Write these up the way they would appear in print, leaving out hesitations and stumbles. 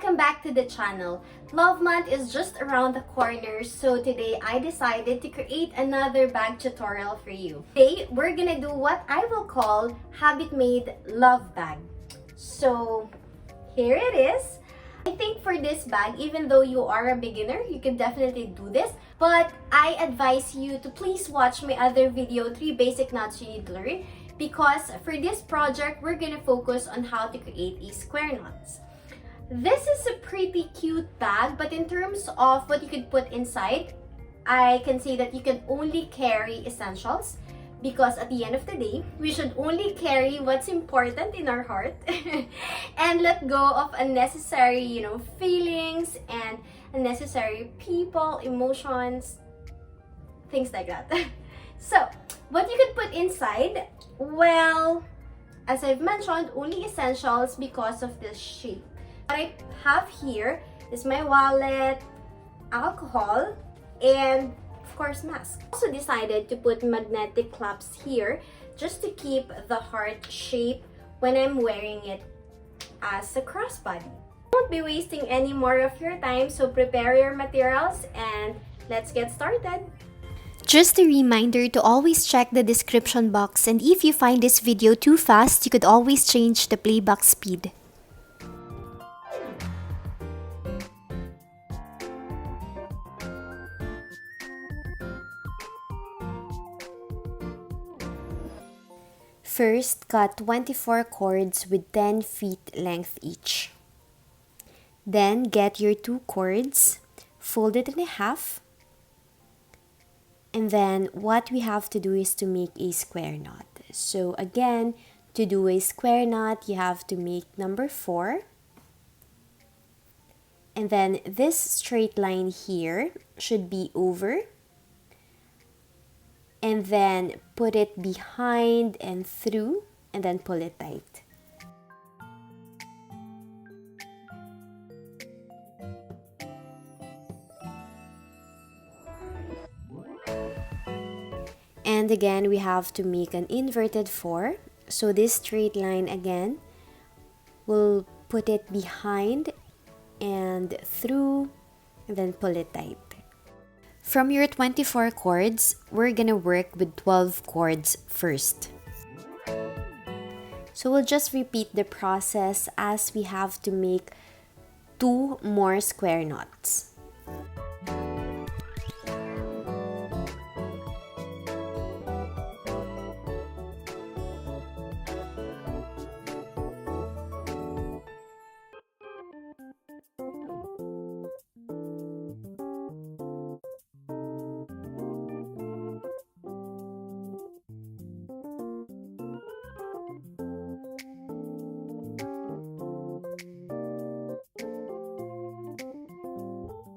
welcome back to the channel. Love month is just around the corner, so today I decided to create another bag tutorial for you. Today, we're gonna do what I will call habit made love bag. So here it is. I think for this bag, even though you are a beginner, you can definitely do this. But I advise you to please watch my other video, 3 basic knots you need to learn. Because for this project, we're gonna focus on how to create a square knots. This is a pretty cute bag, but in terms of what you could put inside, I can say that you can only carry essentials because at the end of the day, we should only carry what's important in our heart and let go of unnecessary, feelings and unnecessary people, emotions, things like that. So, what you could put inside, well, as I've mentioned, only essentials because of this shape. What I have here is my wallet, alcohol, and of course mask. I also decided to put magnetic clamps here just to keep the heart shape when I'm wearing it as a crossbody. I won't be wasting any more of your time, so prepare your materials and let's get started. Just a reminder to always check the description box, and if you find this video too fast, you could always change the playback speed. First, cut 24 cords with 10 feet length each. Then, get your 2 cords, fold it in half, and then what we have to do is to make a square knot. So again, to do a square knot, you have to make number 4. And then this straight line here should be over. And then put it behind and through, and then pull it tight. And again, we have to make an inverted 4. So this straight line again, we'll put it behind and through, and then pull it tight. From your 24 cords, we're gonna work with 12 cords first. So we'll just repeat the process as we have to make 2 more square knots.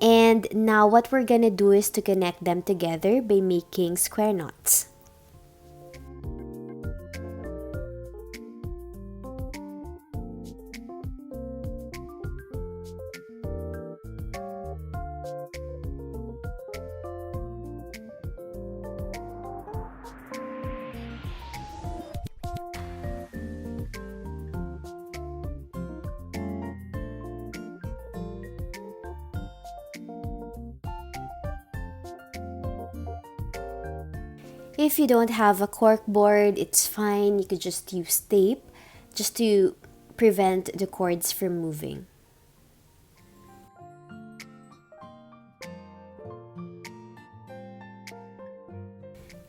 And now what we're gonna do is to connect them together by making square knots. If you don't have a cork board, it's fine. You could just use tape just to prevent the cords from moving.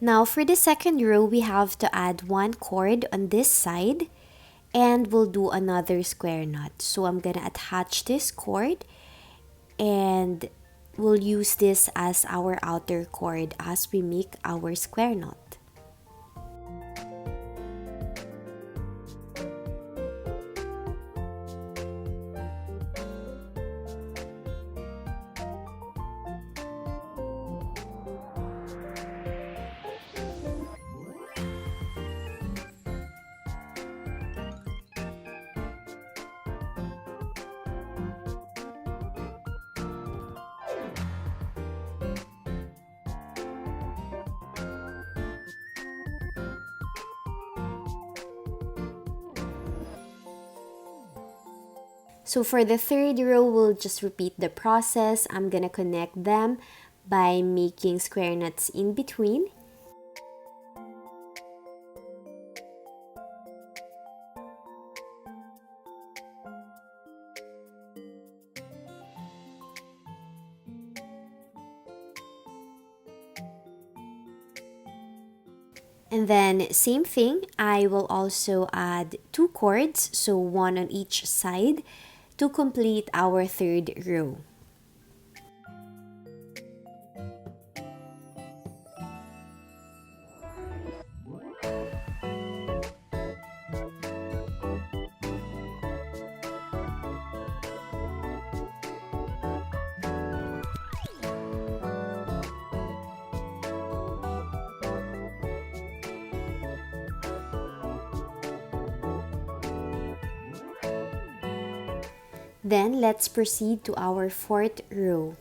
Now for the second row, we have to add 1 cord on this side and we'll do another square knot. So I'm gonna attach this cord and we'll use this as our outer cord as we make our square knot. So for the third row, we'll just repeat the process. I'm gonna connect them by making square knots in between. And then same thing, I will also add 2 cords, so one on each side, to complete our third row. Then let's proceed to our fourth row.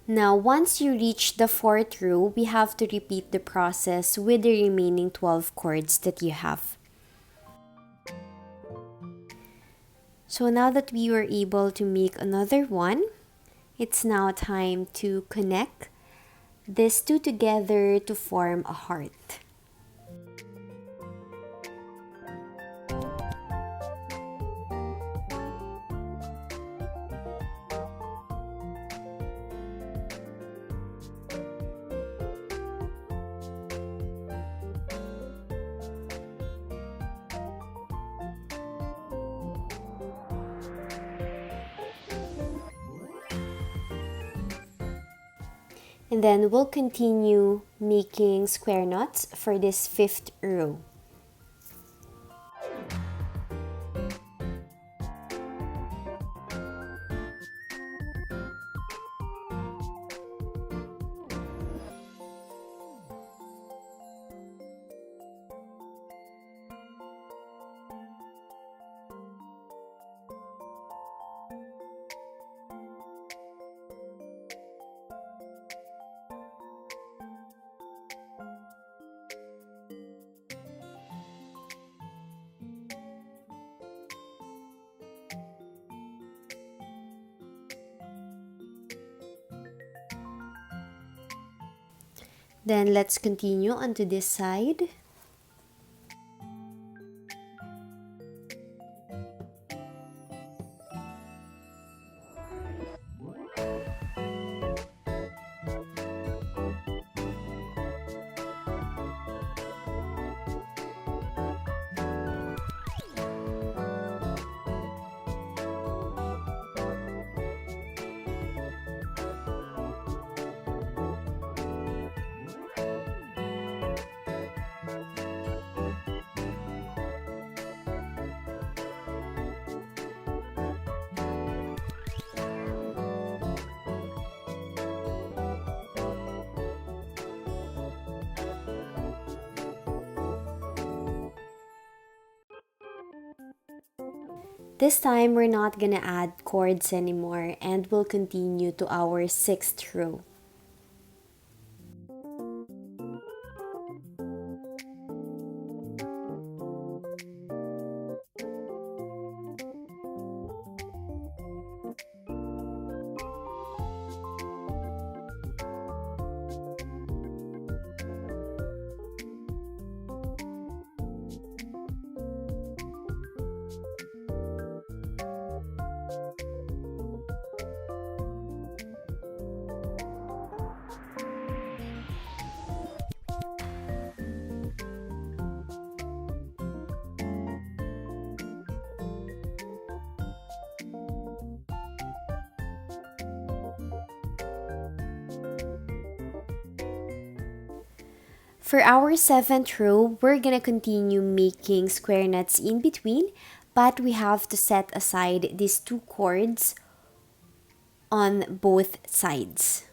Now, once you reach the fourth row, we have to repeat the process with the remaining 12 cords that you have. So now that we were able to make another one, it's now time to connect these two together to form a heart. And then we'll continue making square knots for this fifth row. Then let's continue onto this side. This time, we're not gonna add cords anymore and we'll continue to our sixth row. For our 7th row, we're gonna continue making square knots in between, but we have to set aside these 2 cords on both sides.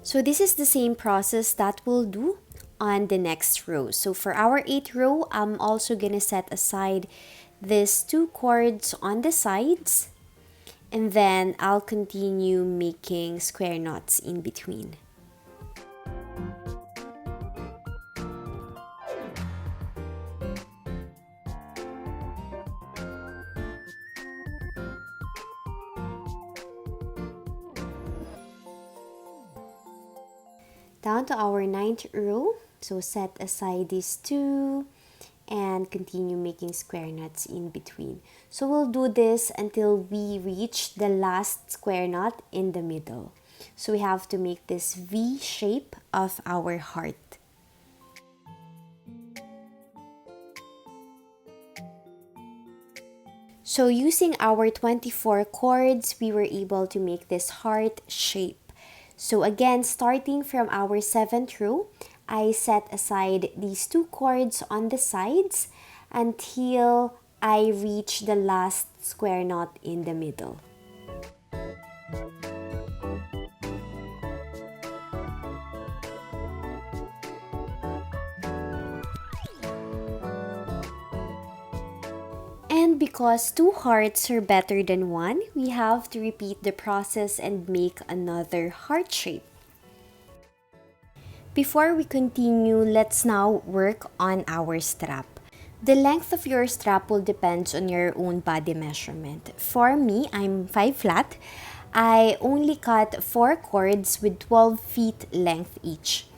So this is the same process that we'll do on the next row. So for our 8th row, I'm also gonna set aside these 2 cords on the sides, and then I'll continue making square knots in between. Down to our 9th row, so set aside these 2 and continue making square knots in between. So we'll do this until we reach the last square knot in the middle. So we have to make this V shape of our heart. So using our 24 cords, we were able to make this heart shape. So again, starting from our 7th row, I set aside these 2 cords on the sides until I reach the last square knot in the middle. And because 2 hearts are better than 1, we have to repeat the process and make another heart shape. Before we continue, let's now work on our strap. The length of your strap will depend on your own body measurement. For me, I'm 5 flat. I only cut 4 cords with 12 feet length each.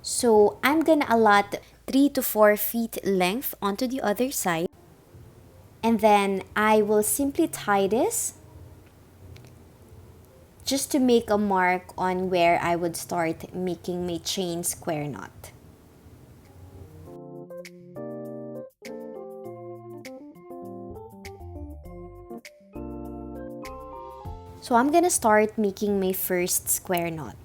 So I'm gonna allot 3 to 4 feet length onto the other side. And then I will simply tie this just to make a mark on where I would start making my chain square knot. So I'm gonna start making my first square knot.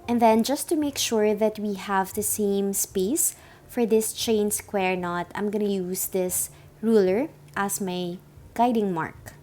And then just to make sure that we have the same space for this chain square knot, I'm gonna use this ruler as my guiding mark.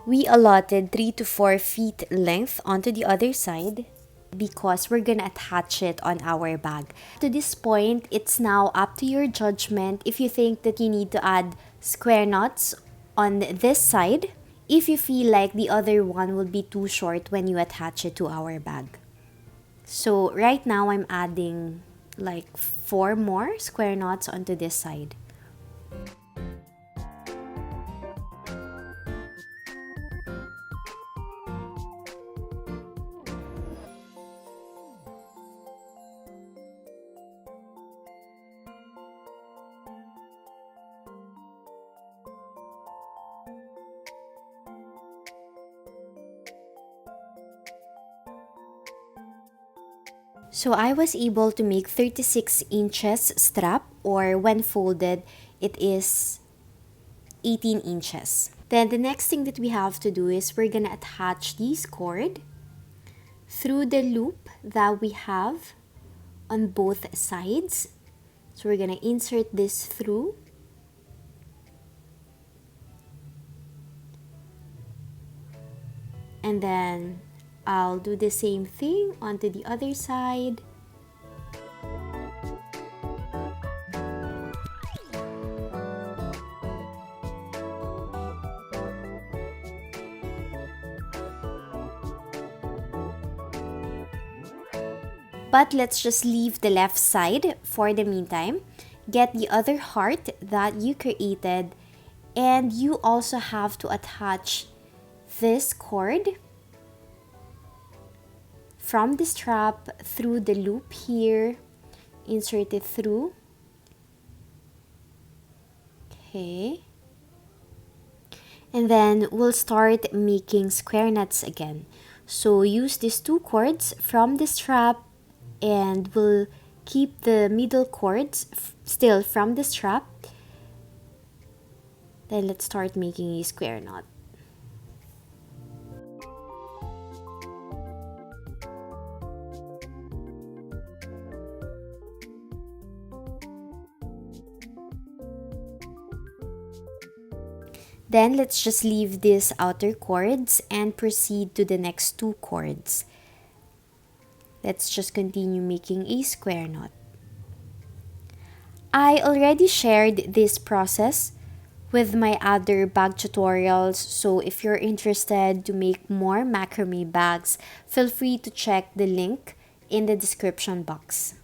We allotted 3 to 4 feet length onto the other side because we're gonna attach it on our bag. To this point, it's now up to your judgment if you think that you need to add square knots on this side, if you feel like the other one will be too short when you attach it to our bag. So right now, I'm adding like 4 more square knots onto this side. So I was able to make 36 inches strap, or when folded, it is 18 inches. Then the next thing that we have to do is we're gonna attach this cord through the loop that we have on both sides. So we're gonna insert this through. And then I'll do the same thing onto the other side. But let's just leave the left side for the meantime. Get the other heart that you created, and you also have to attach this cord from the strap through the loop here. Insert it through. Okay. And then we'll start making square knots again. So use these two cords from the strap, and we'll keep the middle cords still from the strap. Then let's start making a square knot. Then let's just leave these outer cords and proceed to the next two cords. Let's just continue making a square knot. I already shared this process with my other bag tutorials, so if you're interested to make more macrame bags, feel free to check the link in the description box.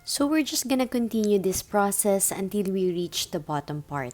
So we're just gonna continue this process until we reach the bottom part.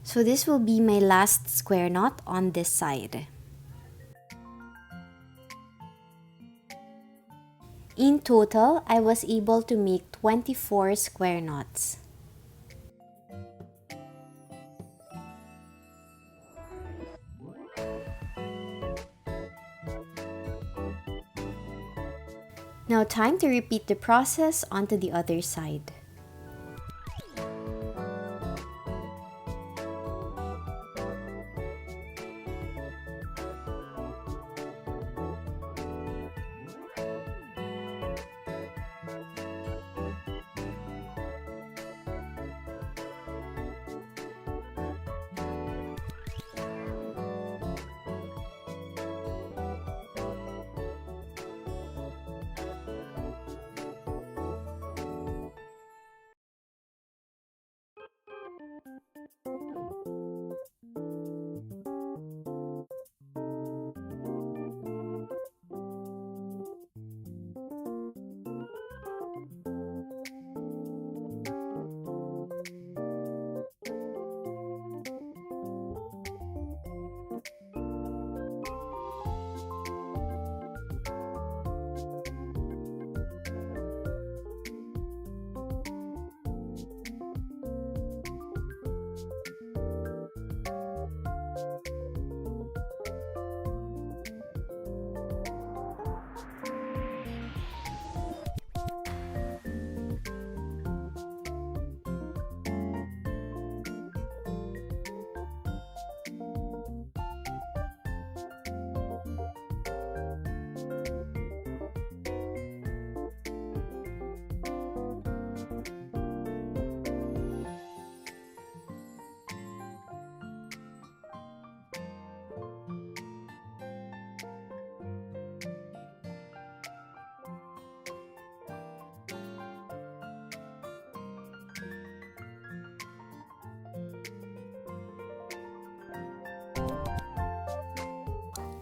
So this will be my last square knot on this side. In total, I was able to make 24 square knots. Now time to repeat the process onto the other side.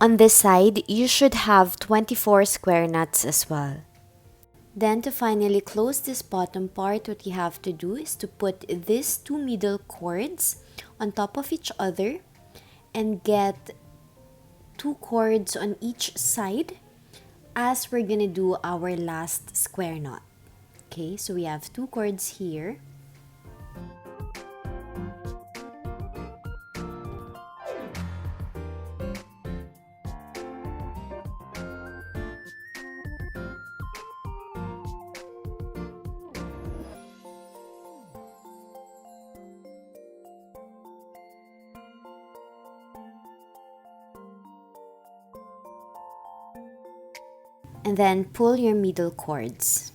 On this side, you should have 24 square knots as well. Then to finally close this bottom part, what you have to do is to put these two middle cords on top of each other and get 2 cords on each side as we're gonna do our last square knot. Okay, so we have 2 cords here. And then pull your middle cords.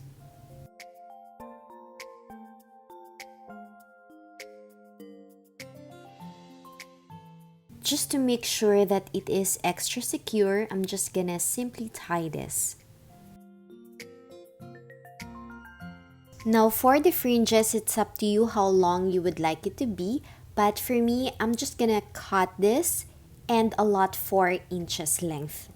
Just to make sure that it is extra secure, I'm just gonna simply tie this. Now for the fringes, it's up to you how long you would like it to be, but for me, I'm just gonna cut this and allot 4 inches length.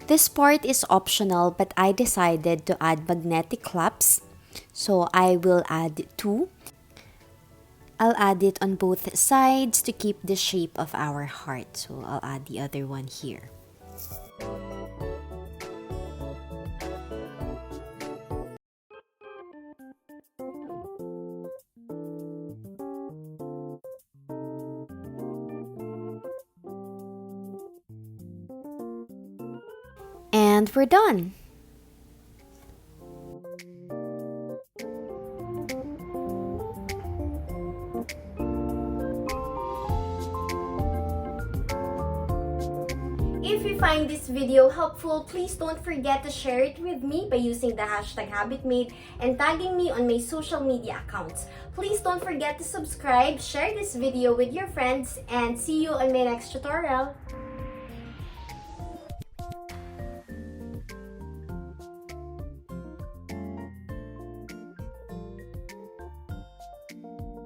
This part is optional, but I decided to add magnetic clamps, so I will add 2. I'll add it on both sides to keep the shape of our heart, so I'll add the other one here. And we're done! If you find this video helpful, please don't forget to share it with me by using the hashtag HabitMade and tagging me on my social media accounts. Please don't forget to subscribe, share this video with your friends, and see you on my next tutorial.